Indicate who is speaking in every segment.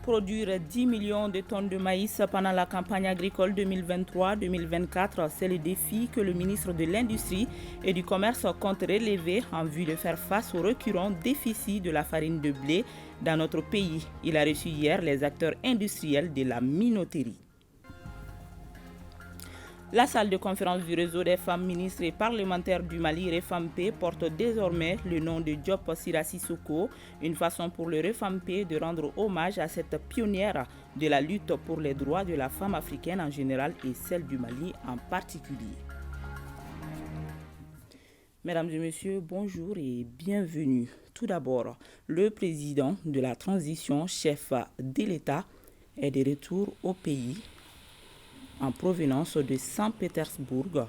Speaker 1: Produire 10 millions de tonnes de maïs pendant la campagne agricole 2023-2024, c'est le défi que le ministre de l'Industrie et du Commerce compte relever en vue de faire face au récurrent déficit de la farine de blé dans notre pays. Il a reçu hier les acteurs industriels de la minoterie. La salle de conférence du réseau des femmes ministres et parlementaires du Mali, Refampé, porte désormais le nom de Diop Sira Sissoko, une façon pour le Refampé de rendre hommage à cette pionnière de la lutte pour les droits de la femme africaine en général et celle du Mali en particulier. Mesdames et messieurs, bonjour et bienvenue. Tout d'abord, le président de la transition, chef de l'État, est de retour au pays en provenance de Saint-Pétersbourg,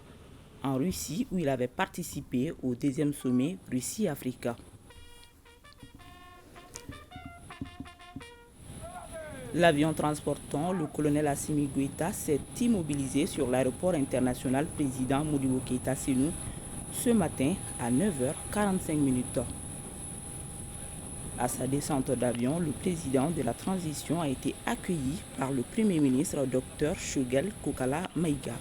Speaker 1: en Russie, où il avait participé au deuxième sommet Russie-Afrique. L'avion transportant le colonel Assimi Goïta s'est immobilisé sur l'aéroport international président Modibo Keïta Sénou ce matin à 9h45. À sa descente d'avion, le président de la transition a été accueilli par le Premier ministre Dr Choguel Kokala Maïga.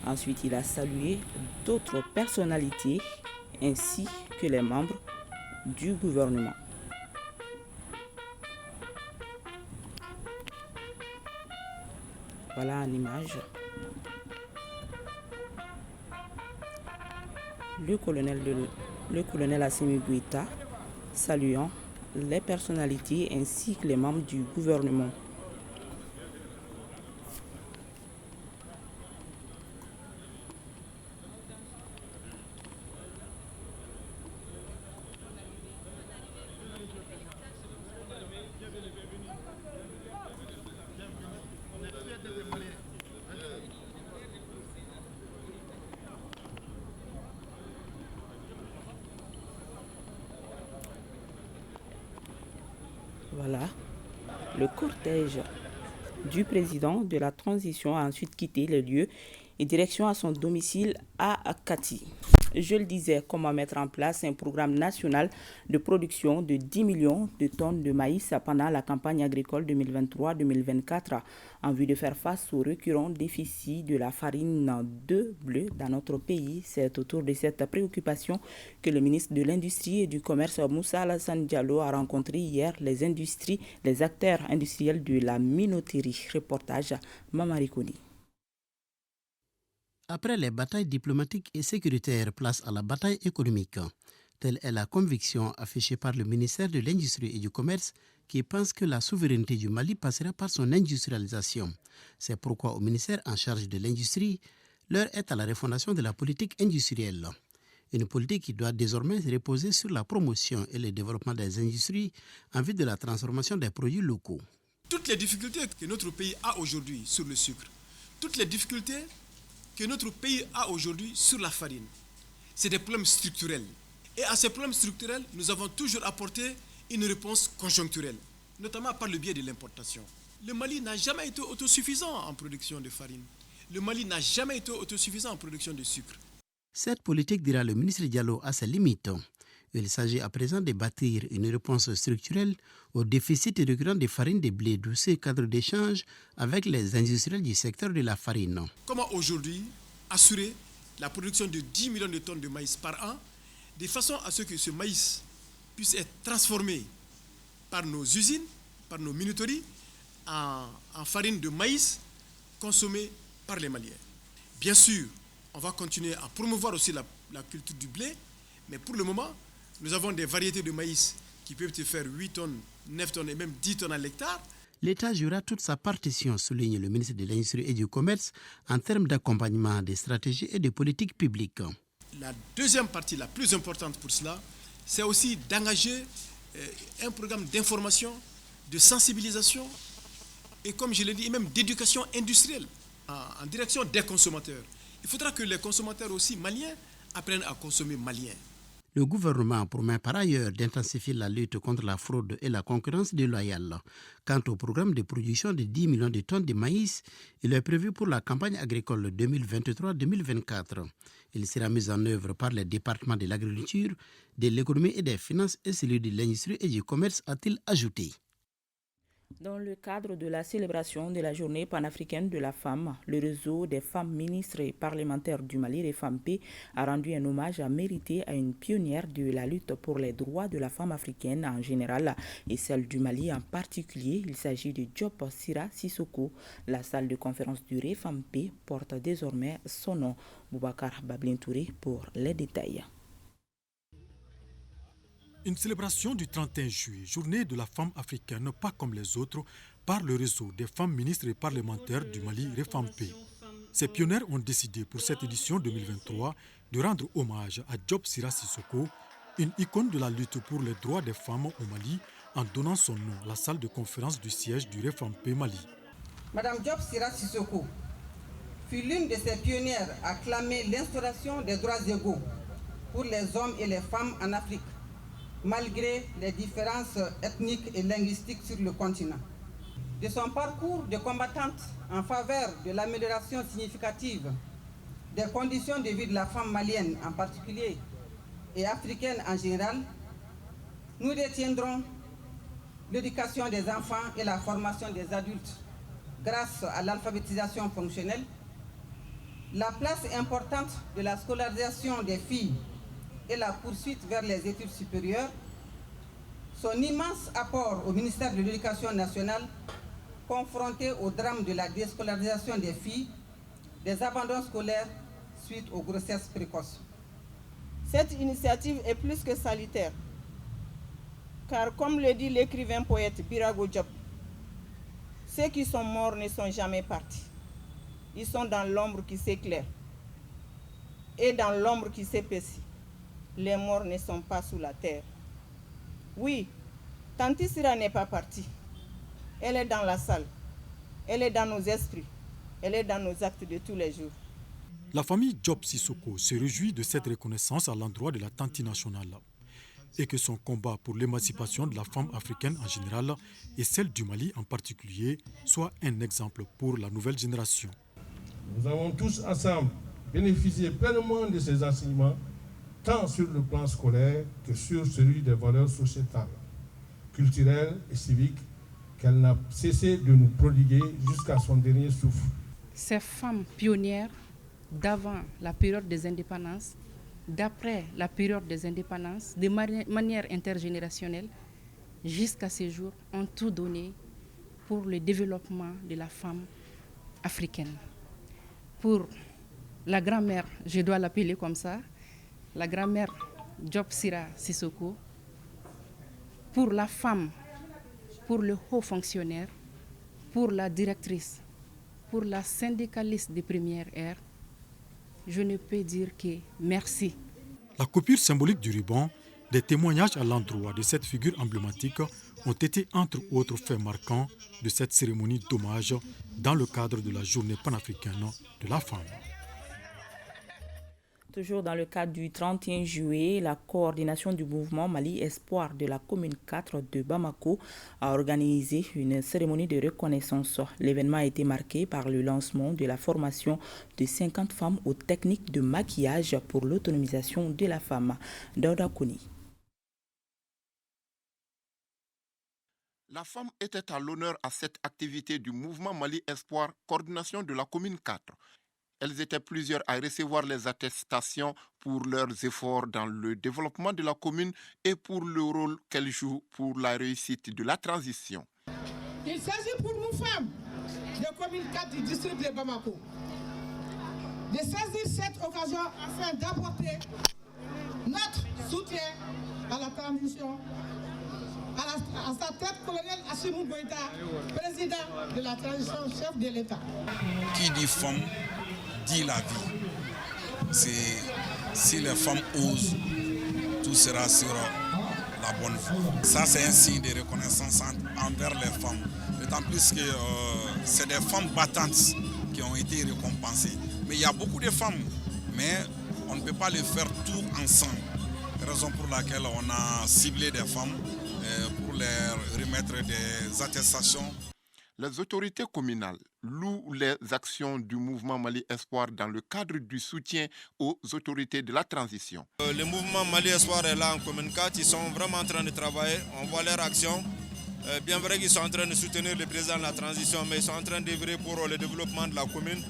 Speaker 1: Ensuite, il a salué d'autres personnalités ainsi que les membres du gouvernement. Voilà en image le colonel Assimi Goïta saluant les personnalités ainsi que les membres du gouvernement. Voilà, le cortège du président de la transition a ensuite quitté les lieux et direction à son domicile à Kati. Je le disais, comment mettre en place un programme national de production de 10 millions de tonnes de maïs pendant la campagne agricole 2023-2024 en vue de faire face au récurrent déficit de la farine de blé dans notre pays. C'est autour de cette préoccupation que le ministre de l'Industrie et du Commerce Moussa Alassane Diallo a rencontré hier les acteurs industriels de la minoterie. Reportage Mamari Koni.
Speaker 2: Après les batailles diplomatiques et sécuritaires, place à la bataille économique. Telle est la conviction affichée par le ministère de l'Industrie et du Commerce qui pense que la souveraineté du Mali passera par son industrialisation. C'est pourquoi au ministère en charge de l'industrie, l'heure est à la refondation de la politique industrielle. Une politique qui doit désormais reposer sur la promotion et le développement des industries en vue de la transformation des produits locaux.
Speaker 3: Toutes les difficultés que notre pays a aujourd'hui sur le sucre, toutes les difficultés que notre pays a aujourd'hui sur la farine, c'est des problèmes structurels. Et à ces problèmes structurels, nous avons toujours apporté une réponse conjoncturelle, notamment par le biais de l'importation. Le Mali n'a jamais été autosuffisant en production de farine. Le Mali n'a jamais été autosuffisant en production de sucre.
Speaker 2: Cette politique, dira le ministre Diallo, a ses limites. Il s'agit à présent de bâtir une réponse structurelle au déficit récurrent de farine de blé, d'où ce cadre d'échange avec les industriels du secteur de la farine.
Speaker 3: Comment aujourd'hui assurer la production de 10 millions de tonnes de maïs par an, de façon à ce que ce maïs puisse être transformé par nos usines, par nos minoteries, en farine de maïs consommée par les Maliens. Bien sûr, on va continuer à promouvoir aussi la culture du blé, mais pour le moment, nous avons des variétés de maïs qui peuvent te faire 8 tonnes, 9 tonnes et même 10 tonnes à l'hectare.
Speaker 2: L'État jouera toute sa partition, souligne le ministre de l'Industrie et du Commerce, en termes d'accompagnement des stratégies et des politiques publiques.
Speaker 3: La deuxième partie, la plus importante pour cela, c'est aussi d'engager un programme d'information, de sensibilisation et, comme je l'ai dit, même d'éducation industrielle en direction des consommateurs. Il faudra que les consommateurs aussi maliens apprennent à consommer malien.
Speaker 2: Le gouvernement promet par ailleurs d'intensifier la lutte contre la fraude et la concurrence déloyale. Quant au programme de production de 10 millions de tonnes de maïs, il est prévu pour la campagne agricole 2023-2024. Il sera mis en œuvre par les départements de l'agriculture, de l'économie et des finances et celui de l'industrie et du commerce, a-t-il ajouté.
Speaker 1: Dans le cadre de la célébration de la journée panafricaine de la femme, le réseau des femmes ministres et parlementaires du Mali, REFAMP, a rendu un hommage mérité à une pionnière de la lutte pour les droits de la femme africaine en général et celle du Mali en particulier. Il s'agit de Diop Sira Sissoko. La salle de conférence du REFAMP porte désormais son nom. Boubacar Bablin Touré pour les détails.
Speaker 4: Une célébration du 31 juillet, journée de la femme africaine, pas comme les autres, par le réseau des femmes ministres et parlementaires du Mali, REFAMP. Ces pionnières ont décidé pour cette édition 2023 de rendre hommage à Diop Sira Sissoko, une icône de la lutte pour les droits des femmes au Mali, en donnant son nom à la salle de conférence du siège du REFAMP Mali.
Speaker 5: Madame Diop Sira Sissoko fut l'une de ces pionnières à clamer l'instauration des droits égaux pour les hommes et les femmes en Afrique, malgré les différences ethniques et linguistiques sur le continent. De son parcours de combattante en faveur de l'amélioration significative des conditions de vie de la femme malienne en particulier et africaine en général, nous retiendrons l'éducation des enfants et la formation des adultes grâce à l'alphabétisation fonctionnelle, la place importante de la scolarisation des filles et la poursuite vers les études supérieures, son immense apport au ministère de l'Éducation nationale, confronté au drame de la déscolarisation des filles, des abandons scolaires suite aux grossesses précoces.
Speaker 6: Cette initiative est plus que salutaire, car comme le dit l'écrivain poète Birago Diop, ceux qui sont morts ne sont jamais partis. Ils sont dans l'ombre qui s'éclaire et dans l'ombre qui s'épaissit. Les morts ne sont pas sous la terre. Oui, Tanti Sira n'est pas partie. Elle est dans la salle. Elle est dans nos esprits. Elle est dans nos actes de tous les jours.
Speaker 4: La famille Diop Sissoko se réjouit de cette reconnaissance à l'endroit de la Tanti nationale et que son combat pour l'émancipation de la femme africaine en général et celle du Mali en particulier soit un exemple pour la nouvelle génération.
Speaker 7: Nous avons tous ensemble bénéficié pleinement de ces enseignements tant sur le plan scolaire que sur celui des valeurs sociétales, culturelles et civiques qu'elle n'a cessé de nous prodiguer jusqu'à son dernier souffle.
Speaker 8: Ces femmes pionnières d'avant la période des indépendances, d'après la période des indépendances, de manière intergénérationnelle, jusqu'à ce jour, ont tout donné pour le développement de la femme africaine. Pour la grand-mère, je dois l'appeler comme ça, la grand-mère Diop Sira Sissoko, pour la femme, pour le haut fonctionnaire, pour la directrice, pour la syndicaliste de première ère, je ne peux dire que merci.
Speaker 4: La coupure symbolique du ruban, des témoignages à l'endroit de cette figure emblématique ont été entre autres faits marquants de cette cérémonie d'hommage dans le cadre de la journée panafricaine de la femme.
Speaker 1: Toujours dans le cadre du 31 juillet, la coordination du mouvement Mali Espoir de la commune 4 de Bamako a organisé une cérémonie de reconnaissance. L'événement a été marqué par le lancement de la formation de 50 femmes aux techniques de maquillage pour l'autonomisation de la femme. Dauda Kouni.
Speaker 9: La femme était à l'honneur à cette activité du mouvement Mali Espoir, coordination de la commune 4. Elles étaient plusieurs à recevoir les attestations pour leurs efforts dans le développement de la commune et pour le rôle qu'elles jouent pour la réussite de la transition.
Speaker 10: Il s'agit pour nous femmes de commune 4 du district de Bamako de saisir cette occasion afin d'apporter notre soutien à la transition à sa tête colonel Assimi Goïta, président de la transition, chef de l'État.
Speaker 11: Qui dit femme dit la vie. Si les femmes osent, tout sera sur la bonne voie. Ça, c'est un signe de reconnaissance envers les femmes. D'autant plus que c'est des femmes battantes qui ont été récompensées. Mais il y a beaucoup de femmes, mais on ne peut pas le faire tout ensemble. raison pour laquelle on a ciblé des femmes pour leur remettre des attestations.
Speaker 9: Les autorités communales louent les actions du mouvement Mali Espoir dans le cadre du soutien aux autorités de la transition.
Speaker 12: Le mouvement Mali Espoir est là en commune 4, ils sont vraiment en train de travailler, on voit leur action. Bien vrai qu'ils sont en train de soutenir le président de la transition, mais ils sont en train d'œuvrer pour le développement de la commune.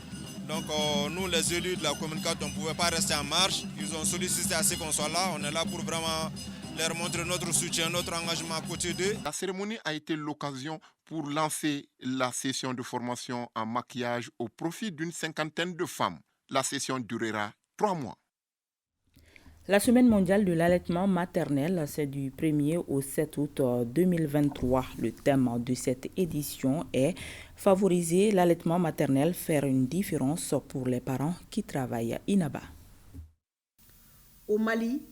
Speaker 12: Donc nous, les élus de la commune 4, on ne pouvait pas rester en marche. Ils ont sollicité à ce qu'on soit là. On est là pour vraiment leur montrer notre soutien, notre engagement à côté d'eux.
Speaker 9: La cérémonie a été l'occasion pour lancer la session de formation en maquillage au profit d'une 50aine de femmes. La session durera 3 mois.
Speaker 1: La semaine mondiale de l'allaitement maternel, c'est du 1er au 7 août 2023. Le thème de cette édition est « Favoriser l'allaitement maternel, faire une différence pour les parents qui travaillent à Inaba ».
Speaker 13: Au Mali,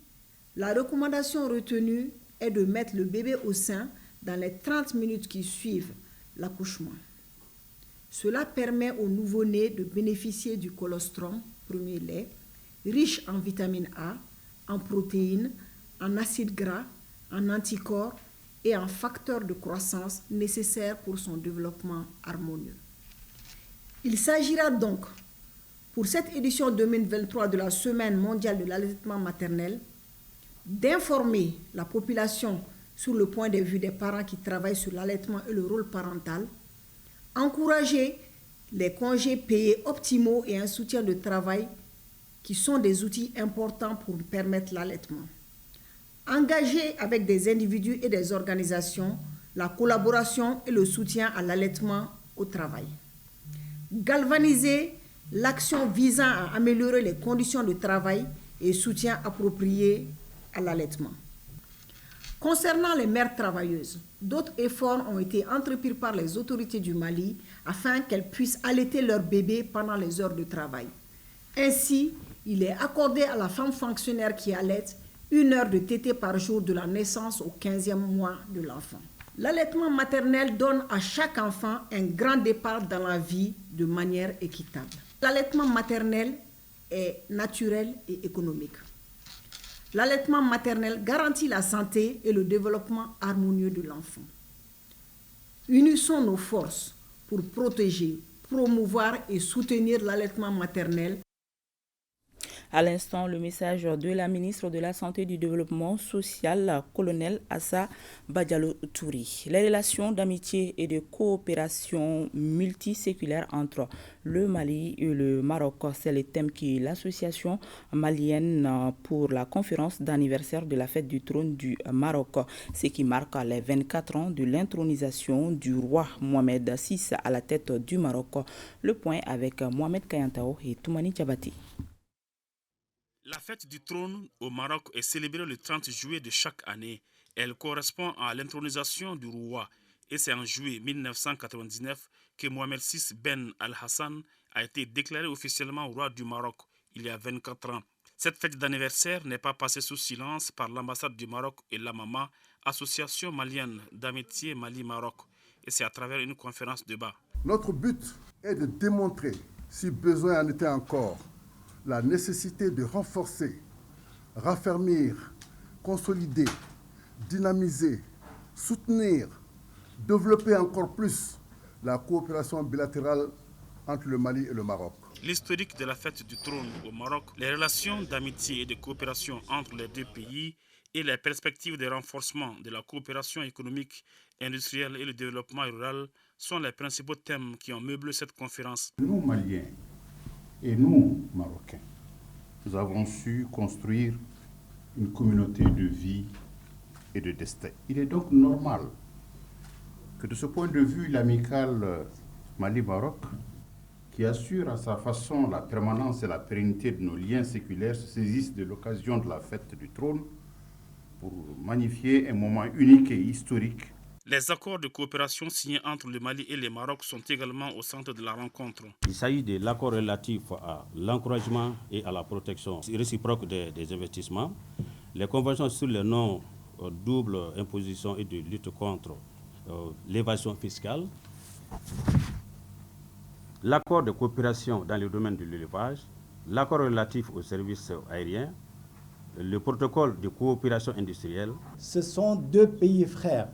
Speaker 13: la recommandation retenue est de mettre le bébé au sein dans les 30 minutes qui suivent l'accouchement. Cela permet au nouveau-né de bénéficier du colostrum, premier lait, riche en vitamine A, en protéines, en acides gras, en anticorps et en facteurs de croissance nécessaires pour son développement harmonieux. Il s'agira donc, pour cette édition 2023 de la Semaine mondiale de l'allaitement maternel, d'informer la population sur le point de vue des parents qui travaillent sur l'allaitement et le rôle parental, encourager les congés payés optimaux et un soutien de travail qui sont des outils importants pour permettre l'allaitement. Engager avec des individus et des organisations la collaboration et le soutien à l'allaitement au travail. Galvaniser l'action visant à améliorer les conditions de travail et soutien approprié à l'allaitement. Concernant les mères travailleuses, d'autres efforts ont été entrepris par les autorités du Mali afin qu'elles puissent allaiter leurs bébés pendant les heures de travail. Ainsi, il est accordé à la femme fonctionnaire qui allaite 1 heure de tétée par jour de la naissance au 15e mois de l'enfant. L'allaitement maternel donne à chaque enfant un grand départ dans la vie de manière équitable. L'allaitement maternel est naturel et économique. L'allaitement maternel garantit la santé et le développement harmonieux de l'enfant. Unissons nos forces pour protéger, promouvoir et soutenir l'allaitement maternel.
Speaker 1: À l'instant, le message de la ministre de la Santé et du Développement social, colonel Assa Badialo Touri. Les relations d'amitié et de coopération multiséculaire entre le Mali et le Maroc, c'est le thème que l'association malienne pour la conférence d'anniversaire de la fête du trône du Maroc, ce qui marque les 24 ans de l'intronisation du roi Mohamed VI à la tête du Maroc. Le point avec Mohamed Kayantao et Toumani Diabati.
Speaker 14: La fête du trône au Maroc est célébrée le 30 juillet de chaque année. Elle correspond à l'intronisation du roi et c'est en juillet 1999 que Mohamed VI Ben Al-Hassan a été déclaré officiellement roi du Maroc il y a 24 ans. Cette fête d'anniversaire n'est pas passée sous silence par l'ambassade du Maroc et l'AMAMA, Association malienne d'amitié Mali-Maroc, et c'est à travers une conférence débat.
Speaker 15: Notre but est de démontrer, si besoin en était encore, la nécessité de renforcer, raffermir, consolider, dynamiser, soutenir, développer encore plus la coopération bilatérale entre le Mali et le Maroc.
Speaker 14: L'historique de la fête du trône au Maroc, les relations d'amitié et de coopération entre les deux pays et les perspectives de renforcement de la coopération économique, industrielle et le développement rural sont les principaux thèmes qui ont meublé cette conférence.
Speaker 16: Nous, Maliens, et nous, Marocains, nous avons su construire une communauté de vie et de destin. Il est donc normal que de ce point de vue, l'amicale Mali-Maroc, qui assure à sa façon la permanence et la pérennité de nos liens séculaires, se saisisse de l'occasion de la fête du trône pour magnifier un moment unique et historique.
Speaker 14: Les accords de coopération signés entre le Mali et le Maroc sont également au centre de la rencontre.
Speaker 17: Il s'agit de l'accord relatif à l'encouragement et à la protection réciproque des investissements, les conventions sur les non-double imposition et de lutte contre l'évasion fiscale, l'accord de coopération dans le domaine de l'élevage, l'accord relatif aux services aériens, le protocole de coopération industrielle.
Speaker 18: Ce sont deux pays frères.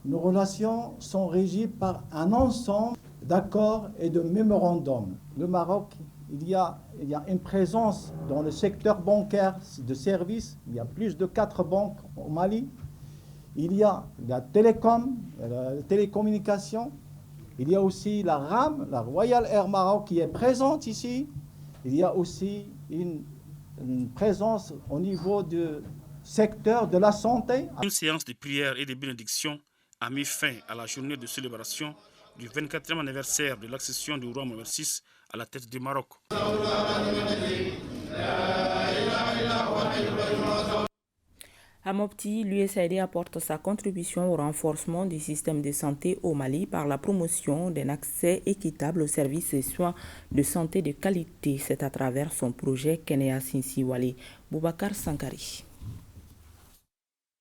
Speaker 18: Nos relations sont régies par un ensemble d'accords et de mémorandums. Le Maroc, il y a une présence dans le secteur bancaire de services. Il y a plus de 4 banques au Mali. Il y a la télécommunication. Il y a aussi la RAM, la Royal Air Maroc, qui est présente ici. Il y a aussi une présence au niveau du secteur de la santé.
Speaker 14: Une séance de prière et de bénédiction a mis fin à la journée de célébration du 24e anniversaire de l'accession du roi Mohamed VI à la tête du Maroc.
Speaker 1: À Mopti, l'USAID apporte sa contribution au renforcement du système de santé au Mali par la promotion d'un accès équitable aux services et soins de santé de qualité. C'est à travers son projet Kenya Sinsiwale. Boubacar Sankari.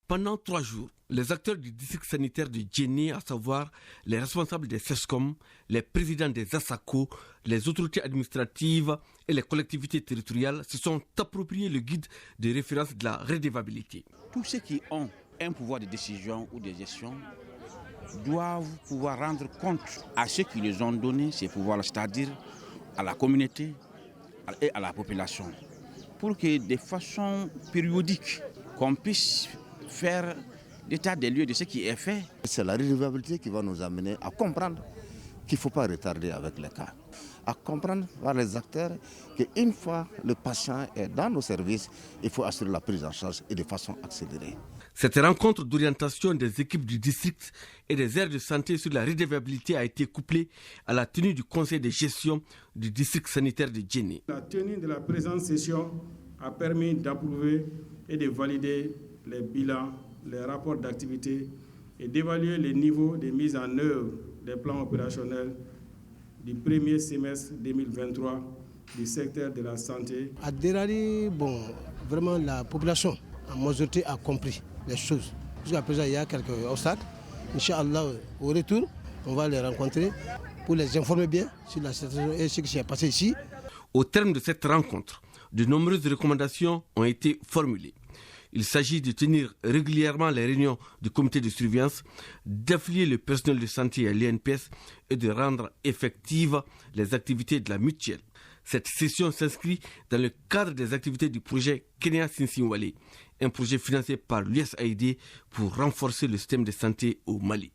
Speaker 19: Pendant 3 jours, les acteurs du district sanitaire de Djenné, à savoir les responsables des SESCOM, les présidents des ASACO, les autorités administratives et les collectivités territoriales, se sont appropriés le guide de référence de la redevabilité.
Speaker 20: Tous ceux qui ont un pouvoir de décision ou de gestion doivent pouvoir rendre compte à ceux qui les ont donné ces pouvoirs, c'est-à-dire à la communauté et à la population, pour que de façon périodique, qu'on puisse faire l'état des lieux de ce qui est fait.
Speaker 21: C'est la redevabilité qui va nous amener à comprendre qu'il ne faut pas retarder avec les cas, à comprendre par les acteurs qu'une fois le patient est dans nos services, il faut assurer la prise en charge et de façon accélérée.
Speaker 19: Cette rencontre d'orientation des équipes du district et des aires de santé sur la redevabilité a été couplée à la tenue du conseil de gestion du district sanitaire de Djenné.
Speaker 22: La tenue de la présente session a permis d'approuver et de valider les bilans, les rapports d'activité et d'évaluer les niveaux de mise en œuvre des plans opérationnels du premier semestre 2023 du secteur de la santé.
Speaker 23: À Derari, vraiment la population en majorité a compris les choses. Jusqu'à présent, il y a quelques obstacles. Inch'Allah, au retour, on va les rencontrer pour les informer bien sur la situation et ce qui s'est passé ici.
Speaker 19: Au terme de cette rencontre, de nombreuses recommandations ont été formulées. Il s'agit de tenir régulièrement les réunions du comité de surveillance, d'affilier le personnel de santé à l'INPS et de rendre effectives les activités de la mutuelle. Cette session s'inscrit dans le cadre des activités du projet Kenya Sinsiwale, un projet financé par l'USAID pour renforcer le système de santé au Mali.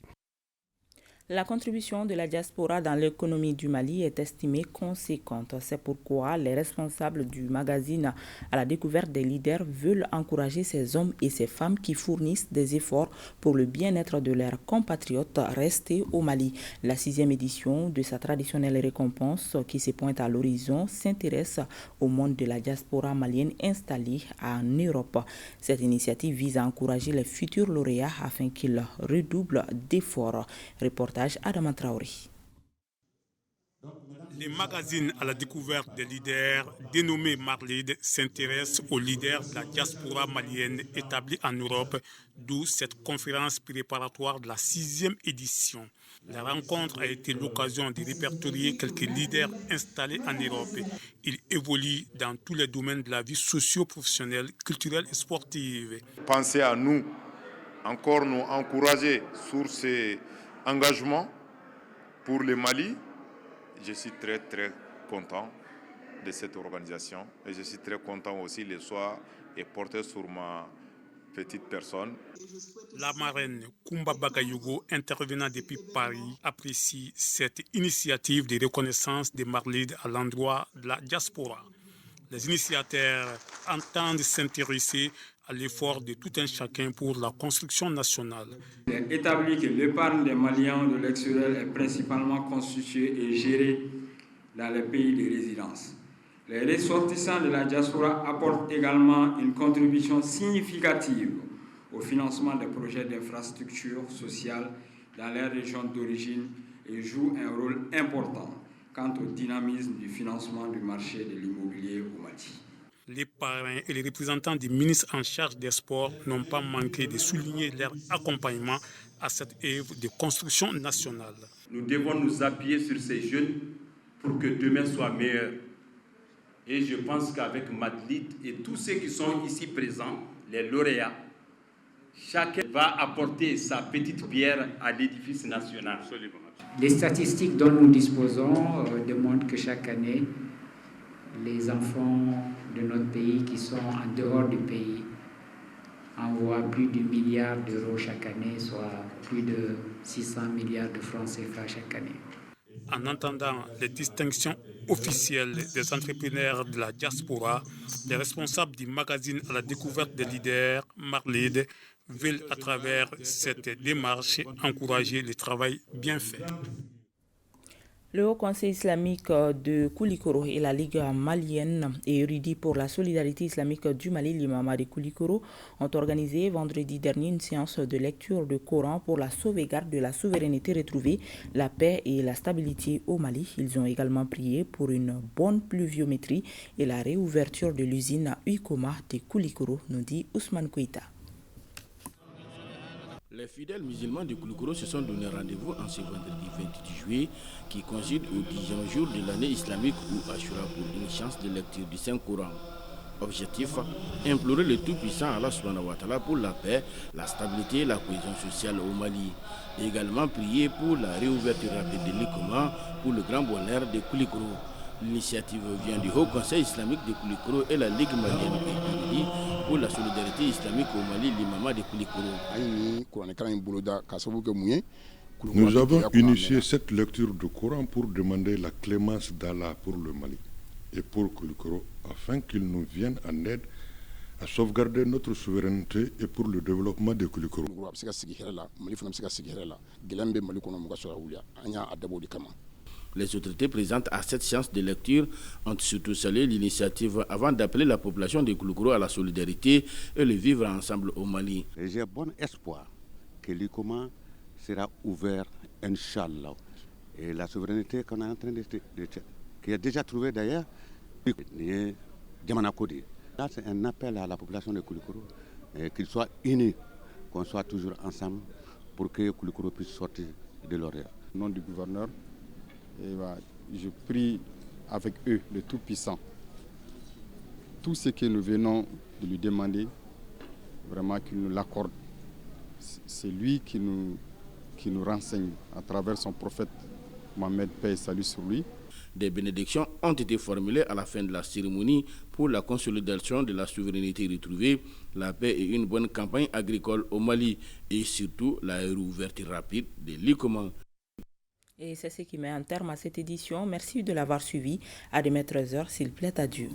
Speaker 1: La contribution de la diaspora dans l'économie du Mali est estimée conséquente. C'est pourquoi les responsables du magazine à la découverte des leaders veulent encourager ces hommes et ces femmes qui fournissent des efforts pour le bien-être de leurs compatriotes restés au Mali. La 6e édition de sa traditionnelle récompense qui se pointe à l'horizon s'intéresse au monde de la diaspora malienne installée en Europe. Cette initiative vise à encourager les futurs lauréats afin qu'ils redoublent d'efforts. Adama Traoré.
Speaker 14: Le magazine à la découverte des leaders, dénommé Marlid, s'intéresse aux leaders de la diaspora malienne établie en Europe, d'où cette conférence préparatoire de la 6e édition. La rencontre a été l'occasion de répertorier quelques leaders installés en Europe. Ils évoluent dans tous les domaines de la vie socio-professionnelle, culturelle et sportive.
Speaker 12: Pensez à nous, encore nous encourager sur ces engagement pour le Mali. Je suis très content de cette organisation et je suis très content aussi le soir et porté sur ma petite personne.
Speaker 14: La marraine Koumba Bagayougo, intervenant depuis Paris, apprécie cette initiative de reconnaissance des Marlides à l'endroit de la diaspora. Les initiateurs entendent s'intéresser à l'effort de tout un chacun pour la construction nationale.
Speaker 24: Il est établi que l'épargne des Maliens de l'extérieur est principalement constituée et gérée dans les pays de résidence. Les ressortissants de la diaspora apportent également une contribution significative au financement des projets d'infrastructures sociales dans les régions d'origine et jouent un rôle important quant au dynamisme du financement du marché de l'immobilier au Mali.
Speaker 14: Les parrains et les représentants des ministres en charge des sports n'ont pas manqué de souligner leur accompagnement à cette œuvre de construction nationale.
Speaker 25: Nous devons nous appuyer sur ces jeunes pour que demain soit meilleur.
Speaker 2: Et je pense qu'avec Madlit et tous ceux qui sont ici présents, les lauréats, chacun va apporter sa petite pierre à l'édifice national.
Speaker 3: Les statistiques dont nous disposons démontrent que chaque année, les enfants de notre pays qui sont en dehors du pays envoient plus de milliards d'euros chaque année, soit plus de 600 milliards de francs CFA chaque année.
Speaker 14: En entendant les distinctions officielles des entrepreneurs de la diaspora, les responsables du magazine à la découverte des leaders, Marlid, veulent à travers cette démarche encourager le travail bien fait.
Speaker 1: Le Haut Conseil islamique de Koulikoro et la Ligue malienne et érudits pour la solidarité islamique du Mali, l'imama de Koulikoro, ont organisé vendredi dernier une séance de lecture du Coran pour la sauvegarde de la souveraineté retrouvée, la paix et la stabilité au Mali. Ils ont également prié pour une bonne pluviométrie et la réouverture de l'usine à Uikoma de Koulikoro, nous dit Ousmane Kouita.
Speaker 5: Les fidèles musulmans de Koulikoro se sont donné rendez-vous en ce vendredi 28 juillet qui coïncide au 10e jour de l'année islamique ou Ashura pour une séance de lecture du Saint-Coran. Objectif, implorer le Tout-Puissant Allah subhanahu wa ta'ala pour la paix, la stabilité et la cohésion sociale au Mali. Et également prier pour la réouverture rapide de l'Ikoma pour le grand bonheur de Koulikoro. L'initiative vient du Haut Conseil islamique de Koulikoro et la Ligue malienne et pour la solidarité islamique au Mali, l'imama de Koulikoro.
Speaker 6: Nous avons initié cette lecture du Coran pour demander la clémence d'Allah pour le Mali et pour Koulikoro, afin qu'il nous vienne en aide à sauvegarder notre souveraineté et pour le développement de Koulikoro.
Speaker 5: Les autorités présentes à cette séance de lecture ont surtout salué l'initiative avant d'appeler la population de Koulikoro à la solidarité et le vivre ensemble au Mali.
Speaker 25: J'ai bon espoir que l'Ikoma sera ouvert, Inch'Allah. Et la souveraineté qu'on est en train qui a déjà trouvé d'ailleurs, là c'est un appel à la population de Koulikoro, qu'ils soient unis, qu'on soit toujours ensemble pour que Koulikoro puisse sortir de l'horreur.
Speaker 26: Au nom du gouverneur, je prie avec eux, le Tout-Puissant, tout ce que nous venons de lui demander, vraiment qu'il nous l'accorde. C'est lui qui nous renseigne à travers son prophète Mohammed, paix et salut sur lui.
Speaker 5: Des bénédictions ont été formulées à la fin de la cérémonie pour la consolidation de la souveraineté retrouvée, la paix et une bonne campagne agricole au Mali et surtout la réouverture rapide de l'Ikoma.
Speaker 1: Et c'est ce qui met un terme à cette édition. Merci de l'avoir suivi. À de maîtres heures, s'il plaît à Dieu.